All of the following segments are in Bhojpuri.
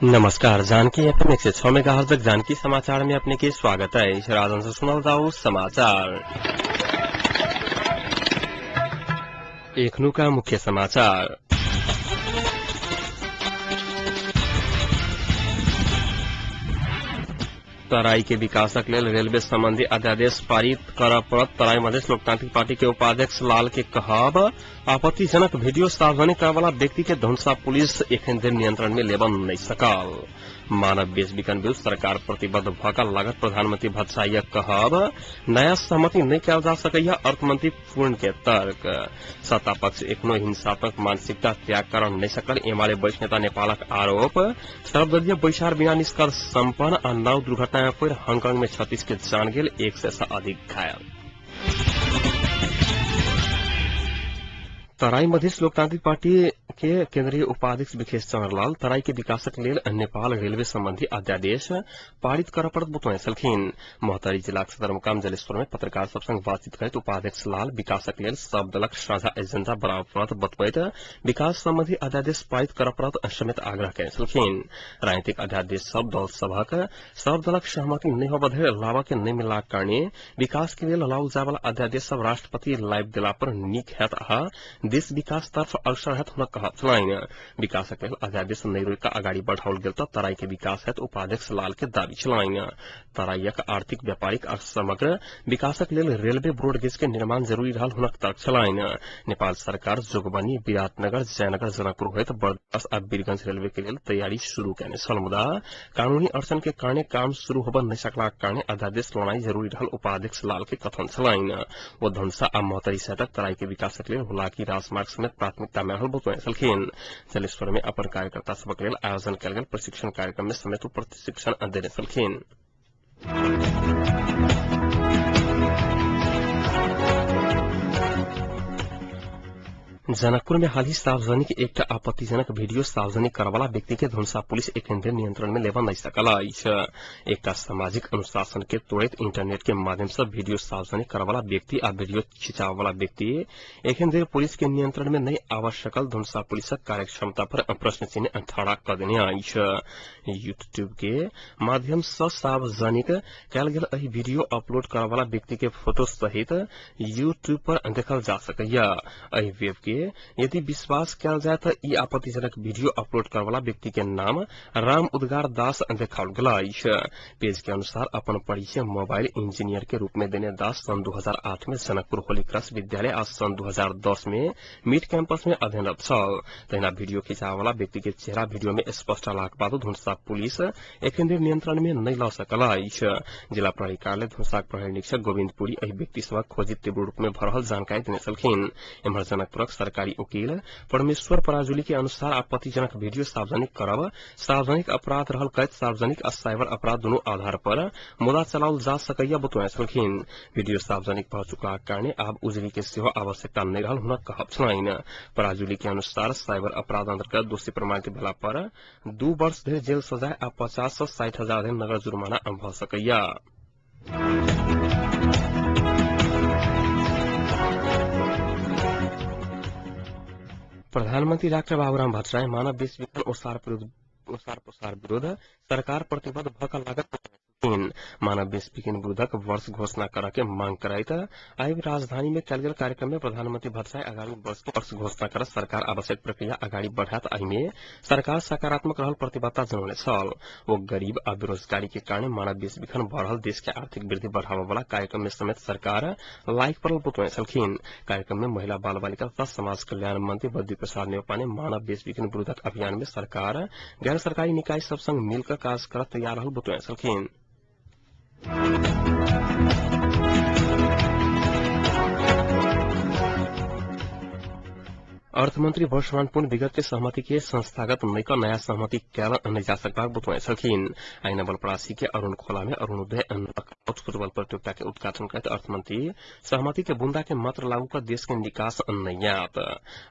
नमस्कार। जानकी एफएम 106 मेगाहर्ट्ज तक जानकी समाचार में अपने के स्वागत है। राजन से सुनाओ जाओ समाचार। एकनू का मुख्य समाचार। तराई के विकासक लेल रेलवे संबंधी अध्यादेश पारित करऽ पड़त। तराई मधेश लोकतांत्रिक पार्टी के उपाध्यक्ष लाल के कहब, आपत्तिजनक वीडियो सार्वजनिक करऽ वाला व्यक्ति के धनुषा पुलिस एखन धरि नियंत्रण में लेबऽ नहीं सकल। मानव बेच बिखन विरुद्ध सरकार प्रतिबद्ध भऽ लागत। प्रधानमंत्री भट्टाचार्य कहब, नया सहमति नहीं कयल जा सकैया। अर्थमंत्री पूर्ण के तर्क। सत्ता पक्ष एखनो हिंसात्मक मानसिकता त्याग कर नहीं सकल। एमाले वरिष्ठ नेता नेपालक आरोप। सर्वदलीय बैसार बिना निष्कर्ष संपन्न। आ नाव दुर्घटना में पड़ि हांगकांग में 36 के जान गेल, 100 से अधिक घायल। तराई मधेश लोकतांत्रिक पार्टी के केंद्रीय उपाध्यक्ष विखेश चंद्र लाल तराई के विकासक लेल नेपाल रेलवे संबंधी अध्यादेश पारित करऽ पड़त बतौने छलखिन। मोहतरी जिलाक सदरमुकाम जलेश्वर में पत्रकार सब संग बातचीत करैत उपाध्यक्ष लाल विकासक लेल सब दलक साझा एजेंडा बनाबऽ पड़त बतबैत विकास संबंधी अध्यादेश पारित करऽ पड़त समेत आग्रह कयने छलखिन। राजनीतिक अध्यादेश सब दल सभक सब दलक सहमति नहीं होबऽ धरि लाबऽ के नहीं मिललाक कारणे विकास के लेल लाओल जाय वाला अध्यादेश सब राष्ट्रपति लाइब देला पर नीक हैत आ देश विकास तरफ अग्रसर हैत हुनक कहब छलनि। विकासक लेल अध्यादेश नहीं रोकि कऽ आगाड़ी बढ़ाओल गेल तऽ तराई के विकास हैत उपाध्यक्ष लाल के दावी छलनि। तराईक आर्थिक व्यापारिक आ समग्र विकासक लेल रेलवे ब्रॉडगेज के निर्माण जरूरी रहल हुनक तर्क छलनि। नेपाल सरकार जोगबनी, विराटनगर, जयनगर, जनकपुर होइत बर्दिवास आ वीरगंज रेलवे के लेल तैयारी शुरू कयने छल, मुदा कानूनी अड़चन के कारणे काम शुरू होबऽ नहीं सकलाक कारणे अध्यादेश लानाइ जरूरी रहल उपाध्यक्ष लाल के कथन छलनि। ओ धनुषा आ मोहतरी सहितक तराई के विकासक लेल हुलाकी राजमार्ग समेत प्राथमिकता में रहल बतौने छलखिन। जलेश्वर में अपन कार्यकर्ता सबक लेल आयोजन कयल गेल प्रशिक्षण कार्यक्रम में समेत प्रशिक्षण देने छलखिन। जनकपुर में हाल ही सार्वजनिक एक आपत्तिजनक वीडियो सार्वजनिक करवाला व्यक्ति के धनुषा पुलिस एखन धरि नियंत्रण में लेबऽ नहीं सकल अछि। एक सामाजिक अनुशासन के तोड़ैत इंटरनेट के माध्यम से वीडियो सार्वजनिक करवाला व्यक्ति आ वीडियो खिंचाव वाला व्यक्ति एखन धरि पुलिस के नियंत्रण में नहीं आबऽ सकल। धनुषा पुलिसक कार्यक्षमता पर प्रश्न चिन्ह खड़ा कऽ देने अछि। यूट्यूब के माध्यम से सार्वजनिक कयल गेल एहि वीडियो अपलोड करवाला व्यक्ति के फोटो सहित यूट्यूब पर देखल जा सकैया। एहि वेब के यदि विश्वास कयल जाय तऽ ई आपत्तिजनक वीडियो अपलोड करवाला व्यक्ति के नाम राम उद्गार दास देखाओल गेल अछि। पेज के अनुसार अपन परिचय मोबाइल इंजीनियर के रूप में देने दास सन 2008 में जनकपुर होली क्रॉस विद्यालय आ सन 2010 में मीट कैंपस में अध्ययनरत छल। तहिना वीडियो खिंचाव वाला व्यक्ति के चेहरा वीडियो में स्पष्ट अयलाक बादो धनुषा पुलिस एखन धरि नियंत्रण में नहीं लऽ सकल अछि। जिला प्रहरी कार्यालय धनुषाक प्रहरी निरीक्षक गोविंदपुरी एहि व्यक्ति सभक खोजी तीव्र रूप में भऽ रहल जानकारी देने छलखिन। एम्हर जनकपुरक सरकारी वकील परमेश्वर पराजुली के अनुसार आपत्तिजनक वीडियो सार्वजनिक करब सार्वजनिक अपराध रहल कहैत सार्वजनिक आ साइबर अपराध दुनू आधार पर मुद्दा चलाओल जा सकैया बतौने छलखिन। वीडियो सार्वजनिक भऽ चुकलाक कारणे आब उजरी के सेहो आवश्यकता नहीं रहल हुनक कहब छलनि। पराजुली के अनुसार साइबर अपराध अंतर्गत दोषी प्रमाणित भेला पर 2 वर्ष धरि जेल सजाय आ 50 से 60 हजार धरि नगद जुर्माना भऽ सकैया। प्रधानमंत्री डॉक्टर बाबूराम भट्टराय मानव बेच बिखन ओसार पोसार विरुद्ध सरकार प्रतिबद्ध भऽ लागत। मानव बेच बिखन विरुद्धक वर्ष घोषणा करऽ के मांग करैत आइ राजधानी में कयल गेल कार्यक्रम में प्रधानमंत्री भट्टराय आगामी वर्ष के वर्ष घोषणा करऽ सरकार आवश्यक प्रक्रिया आगाड़ी बढ़ात। एहि में सरकार सकारात्मक रहल प्रतिबद्धता जनौने छल। ओ गरीब आ बेरोजगारी के कारणे मानव बेच बिखन बढ़ रहल देश के आर्थिक वृद्धि बढ़ाबऽ वाला कार्यक्रम में समेत सरकार लायक पड़ल बतौने छलखिन। कार्यक्रम में महिला बाल बालिका तथा समाज कल्याण मंत्री बद्री प्रसाद नेौपा ने मानव बेच बिखन विरुद्धक अभियान में सरकार गैर सरकारी निकाय सब संग मिलकर काज करऽ तैयार रहल बतौने छलखिन। अर्थमंत्री वर्षमान पूर्ण विगत के सहमति के संस्थागत नैका नया सहमति कैल नहीं जा सकता बतौने छलखिन। आई नवलपरासी के अरुण खोला में अरुणोदय फुटबॉल प्रतियोगिता के उद्घाटन करते अर्थमंत्री सहमति के बुंदा के मात्र लागू कर देश के निकास नहीं आत।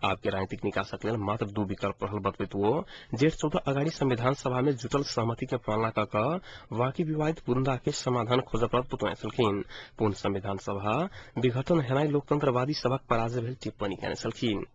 आपके राजनीतिक निकासक लेल मात्र 2 विकल्प रहल बतबैत वो जेठ 14 अगाड़ी संविधान सभा में जुटल सहमति के पालना कऽ बाकी विवादित बुंदा के समाधान खोजब पड़त बतौने छलखिन। पूर्ण संविधान सभा विघटन हेनाई लोकतंत्रवादी सभक पराजय भेल टिप्पणी कयने छलखिन।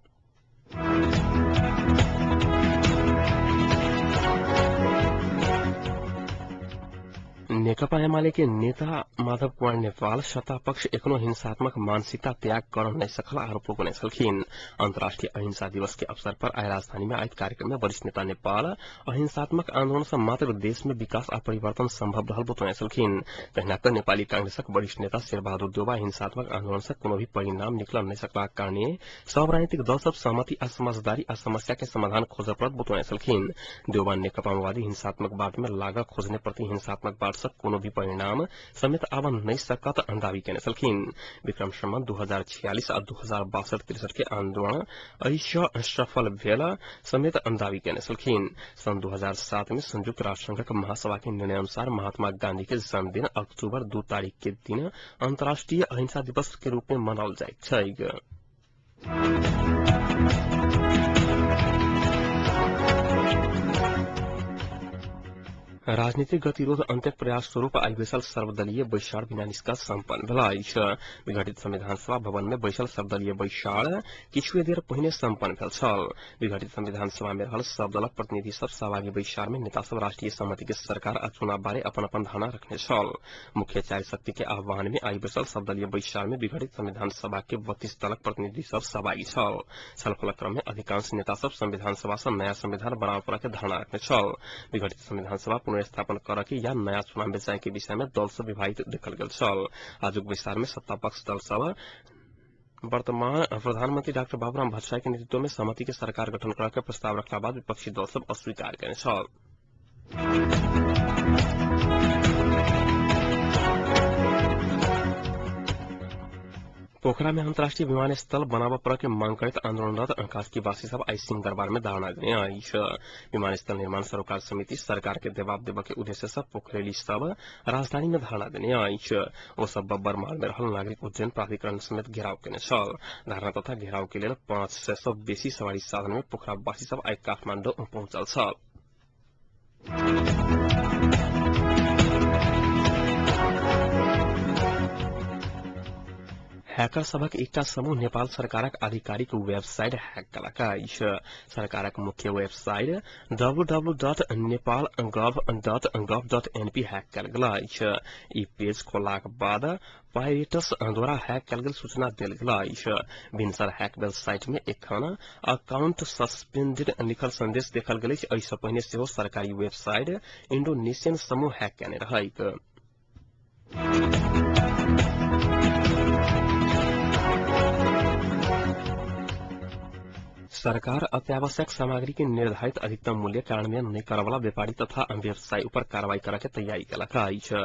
नेकपा एमाले के नेता माधव कुमार नेपाल सत्ता पक्ष एखनो हिंसात्मक मानसिकता त्याग कर नै सकल आरोप लगौने छलखिन। अन्तर्राष्ट्रिय अहिंसा दिवस के अवसर पर आए राजधानी में आयोजित कार्यक्रम में वरिष्ठ नेता नेपाल अहिंसात्मक आन्दोलन से मात्र देश में विकास आ परिवर्तन संभव रहल बतौने छलखिन। कहिना क नेपाली कांग्रेसक वरिष्ठ नेता शेरबहादुर देउवा हिंसात्मक आन्दोलन से कोनो भी परिणाम निकल नै सकला कारणे सब राजनीतिक दल सब सहमति आ समझदारी आ समस्या के समाधान खोज पड़त बतौने छलखिन। देउवा नेकपा माओवादी हिंसात्मक बाट में लाग खोजने प्रति हिंसात्मक बाट से कोनो भी परिणाम समेत आब नै सकत दावी केने छलखिन। विक्रम सम्वत 2046 आ 2062-63 के आन्दोलन ऐसा सफल भेल समेत दावी केने छलखिन। सन् 2007 में संयुक्त राष्ट्र संघ महासभा के निर्णय अनुसार महात्मा गांधी के जन्मदिन अक्टूबर 2 तारीख के दिन अन्तर्राष्ट्रिय अहिंसा दिवस के रूप में मनाओल जाइत छैक। राजनीतिक गतिरोध अन्त्य प्रयास स्वरूप आई बैसल सर्वदलीय बैसार बिना निष्कर्ष सम्पन्न भेल अछि। विघटित संविधान सभा भवन में बैसल सर्वदलीय बैसार किछुए देर पहिने सम्पन्न भेल छल। विघटित संविधान सभा में रहल सब दलक प्रतिनिधि सब सहभागी बैसार में नेता सब राष्ट्रिय सहमति के सरकार आ चुनाव बारे अपन अपन धारणा रखने छल। मुख्य चारि शक्ति के आह्वान में आई बैसल सर्वदलीय बैसार में विघटित संविधान सभा के 32 दलक प्रतिनिधि सब सहभागी छल। छलफल क्रम में अधिकांश नेता सब संविधान सभा से नया संविधान बनावे के धारणा रखने छल। विघटित संविधान सभा पुनर्स्थापन करके या नया चुनाव में जाए के विषय में दल सब विभाजित देखल गेल छल। आजुक विस्तार में सत्ता पक्ष दल सब वर्तमान प्रधानमंत्री डॉक्टर बाबूराम भट्टराई के नेतृत्व में सहमति के सरकार गठन करके प्रस्ताव रखला बाद विपक्षी दल सब अस्वीकार केने छल। पोखरा में अंतर्राष्ट्रीय विमानस्थल बनावा पर के मांग करते आंदोलनरत अंकास्की वासी सब आई सिंह दरबार में धारणा देने आई। विमानस्थल निर्माण सरोकार समिति सरकार के जवाब देव के उद्देश्य से पोखरेली सब राजधानी में धारणा देने आई। वो सब बब्बर माल में रहल नागरिक उड्डयन प्राधिकरण समेत घेराव केने छल। धारणा तथा घेराव के लिए 500 से बेसी सवारी साधन में पोखरा वासी सब आई काठमांडू पहुंचल छल। हैकर सबक एकटा समूह नेपाल सरकारक आधिकारिक वेबसाइट हैक कलक अछि। सरकारक मुख्य वेबसाइट www.nepal.gov.np हैक कयल गेल अछि। ई पेज खोललाक बाद पायरेट्स द्वारा हैक कयल गेल सूचना देल गेल अछि। भिनसर हैक वेबसाइट में एखन अकाउंट सस्पेंडेड लिखल संदेश देखल गेल अछि। एहिसँ पहिने सेहो सरकारी वेबसाइट इंडोनेशियन समूह हैक केने रहैक। सरकार अत्यावश्यक सामग्री के निर्धारित अधिकतम मूल्य कार्यान्वयन नहीं करवाला व्यापारी तथा व्यवसायी ऊपर कार्रवाई करे के तैयारी कलक अछि।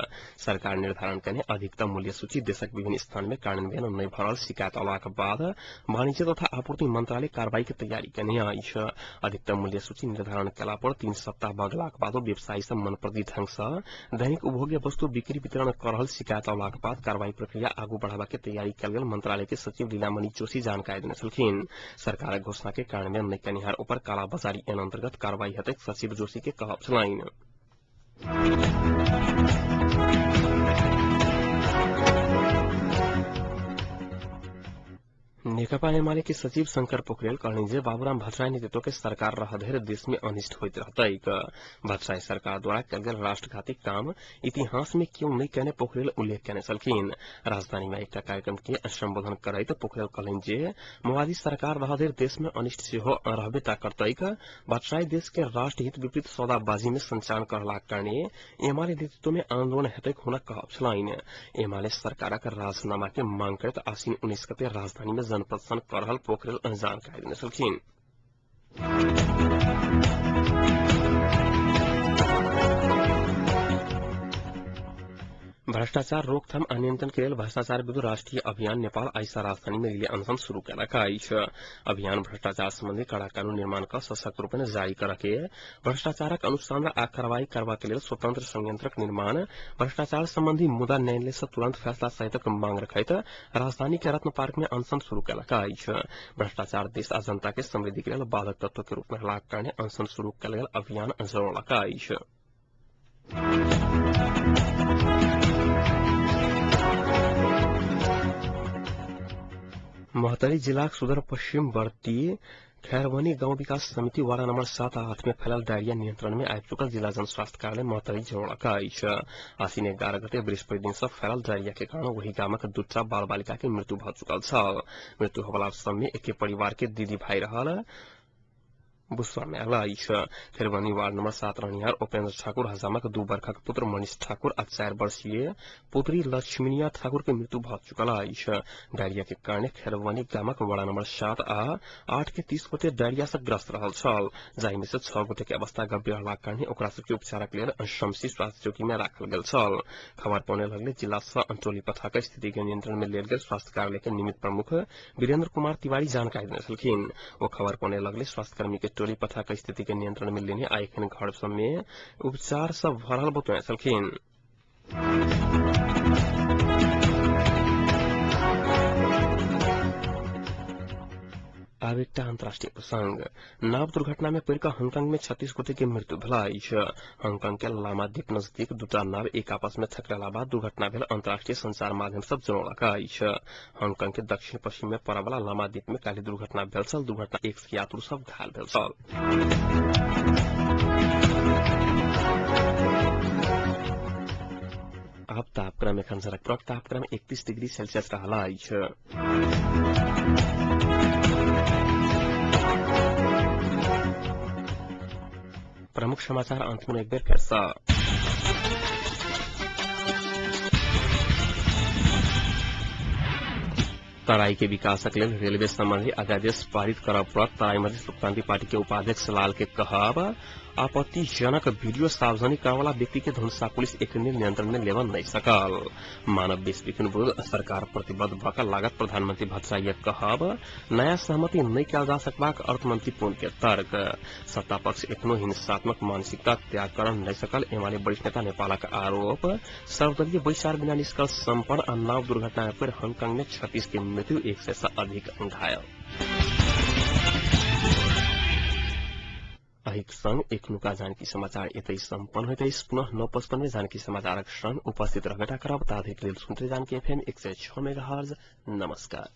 सरकार निर्धारण करने अधिकतम मूल्य सूची देशक विभिन्न स्थान में कार्यान्वयन नहीं भरल शिकायत अलाक बाद वाणिज्य तथा आपूर्ति मंत्रालय कार्रवाई के तैयारी करने अछि। अधिकतम मूल्य सूची निर्धारण कला पर 3 सप्ताह बगलाक बाद व्यवसायी सब मनप्रति ढंग से दैनिक उपभोग्य वस्तु बिक्री वितरण कर रहल शिकायत अलाक बाद कार्रवाई प्रक्रिया आगू बढ़ावा के तैयारी कयल गेल मंत्रालय के सचिव लीलामणि जोशी जानकारी देने छलखिन। सरकारक घोषणा के कार्यान्वयन नहीं करनिहार ऊपर कालाबाजारी ऐन अंतर्गत कार्रवाई हेतु सचिव जोशी के कहब छलनि। नेकपा एमाले के सचिव शंकर पोखरेल कहने जे बाबूराम भट्टराई नेतृत्व के सरकार रह धरि देश में अनिष्ट होइत रहतैक। भट्टराई सरकार द्वारा कयल गेल राष्ट्रघाती काम इतिहास में क्यों नहीं कहने पोखरेल उल्लेख केने छलखिन। राजधानी में एक कार्यक्रम के संबोधन करैत पोखरेल कहलनि जे माओवादी सरकार रह धरि देश में अनिष्ट सेहो रहबे ता करतैक। भट्टराई देश के राष्ट्रहित विपरीत सौदाबाजी में संचालन करलाक कारणे एमाले नेतृत्व में आंदोलन हेतैक हुनक कहब छलनि। एमाले सरकारक राजीनामा के मांग करैत आसीन 19 गते राजधानी में जनप्रदर्शन कर रहल पोखरेल जानकारी देने छलखिन। भ्रष्टाचार रोकथाम आ नियंत्रण के लिए भ्रष्टाचार विरुद्ध राष्ट्रीय अभियान नेपाल आइसा राजधानी में रिले अनशन शुरू कयलक अछि। अभियान भ्रष्टाचार संबंधी कड़ा कानून निर्माण कर सशक्त रूप में जारी करके भ्रष्टाचारक अनुसंधान आ कार्रवाई करबा के लिए स्वतंत्र संयंत्रक निर्माण भ्रष्टाचार संबंधी मुद्दा न्यायालय से तुरंत फैसला सहितक मांग रखैत राजधानी के रत्न पार्क में अनशन शुरू कयलक अछि। भ्रष्टाचार देश आ जनता के समृद्धि के लिए बाधक तत्व के रूप में रहलाक कारणे अनशन शुरू कयल गेल अभियान जोड़लक अछि। महतरी जिलाक सुदूर पश्चिम वर्ती खैरवनी गांव विकास समिति वार्ड नंबर 7 आ 8 में फैलल डायरिया नियंत्रण में आबि चुकल जिला जन स्वास्थ्य कार्यालय महतरी जनौलका अछि। आसिन 11 गते बृहस्पति दिन से फैलल डायरिया के कारण वही गामक दूटा बाल बालिका के मृत्यु भ चुकल छल। मृत्यु होबला सब में एके परिवार के दीदी भाई रहल बुस्वा में अछि। खैरवनी वार्ड नंबर 7 रहनिहार उपेंद्र ठाकुर हजामक 2 वर्षक पुत्र मनीष ठाकुर आ 4 वर्षीय पुत्री लक्ष्मीनिया ठाकुर के मृत्यु भ चुकल अछि। डायरिया के कारण खैरवनी गामक वार्ड नंबर 7 आ 8 के 30 गोटे डायरिया से ग्रस्त रहल छल, जाहि में से 6 गोटे के अवस्था गंभीर रहलाक कारण ओकरा सबके उपचारक लेल शमसी स्वास्थ्य चौकी में राखल गेल छल। खबर पौने लगले जिला सह अंटोली पथाक स्थिति के नियंत्रण में लेल गेल स्वास्थ्य कार्यालय के निमित्त प्रमुख वीरेंद्र कुमार तिवारी जानकारी देने छलखिन। वो खबर पौने लगले स्वास्थ्य कर्मी के टोली पथा के स्थिति के नियंत्रण में लेने आएखन घर सब में उपचार सब भरल बतौने छलखिन। आब एकटा अंतर्राष्ट्रीय प्रसंग। नाव दुर्घटना में पड़ि हांगकांग में 36 गोटे के मृत्यु भेल अछि। हांगकांग के लामा द्वीप नजदीक दूटा नाव एक आपस में टकराला बाद दुर्घटना भेल अंतर्राष्ट्रीय संचार माध्यम सब जनौलक अछि। हांगकांग के दक्षिण पश्चिम में पड़य वाला लामा द्वीप में काल्हि दुर्घटना भेल छल। दुर्घटना 1 यात्रु सब घायल भेल छल। अब तापक्रम एखन झरक तापक्रम 31 डिग्री सेल्सियस रहल अछि। प्रमुख समाचार अंत में एक बेर फिर से। तराई के विकासक लेल रेलवे संबंधी अध्यादेश पारित करब पड़त। तराई मध्य क्रांति पार्टी के उपाध्यक्ष लाल के कहब आपत्तिजनक वीडियो सार्वजनिक करने वाला व्यक्ति के धनुषा पुलिस एक नियंत्रण में लेवा नहीं सकल। मानव विस्फीकरण विरुद्ध सरकार प्रतिबद्ध भऽ लागत। प्रधानमंत्री भट्टाचार्य कहब नया सहमति नहीं कयल जा सकबाक अर्थमंत्री पुन के तर्क। सत्ता पक्ष एखनो हिंसात्मक मानसिकता त्याग कर नहीं सकल। एमाले वरिष्ठ नेता नेपालक आरोप। सर्वदलीय विचार बिना निष्कल संपन्न। नाव दुर्घटना पर हांगकांग में 36 की मृत्यु, 100 से अधिक घायल। अहिक संग एखनुका जानकी समाचार एतै सम्पन्न होइत अछि। पुनः 9:55 में जानकी समाचारक संग उपस्थित रहबेटा करब। ताधरि लेल सुनते जानकी एफएम 106 मेगाहर्ट्ज। नमस्कार।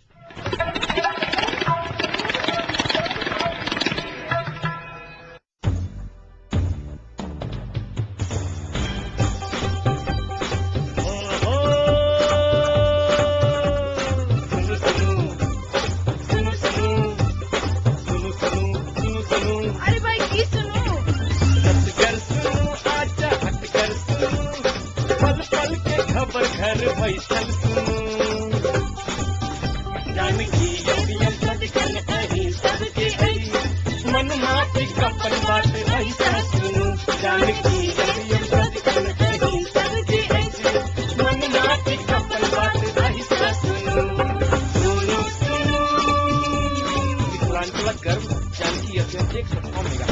गर्व जानकी एफएम 106 मेगा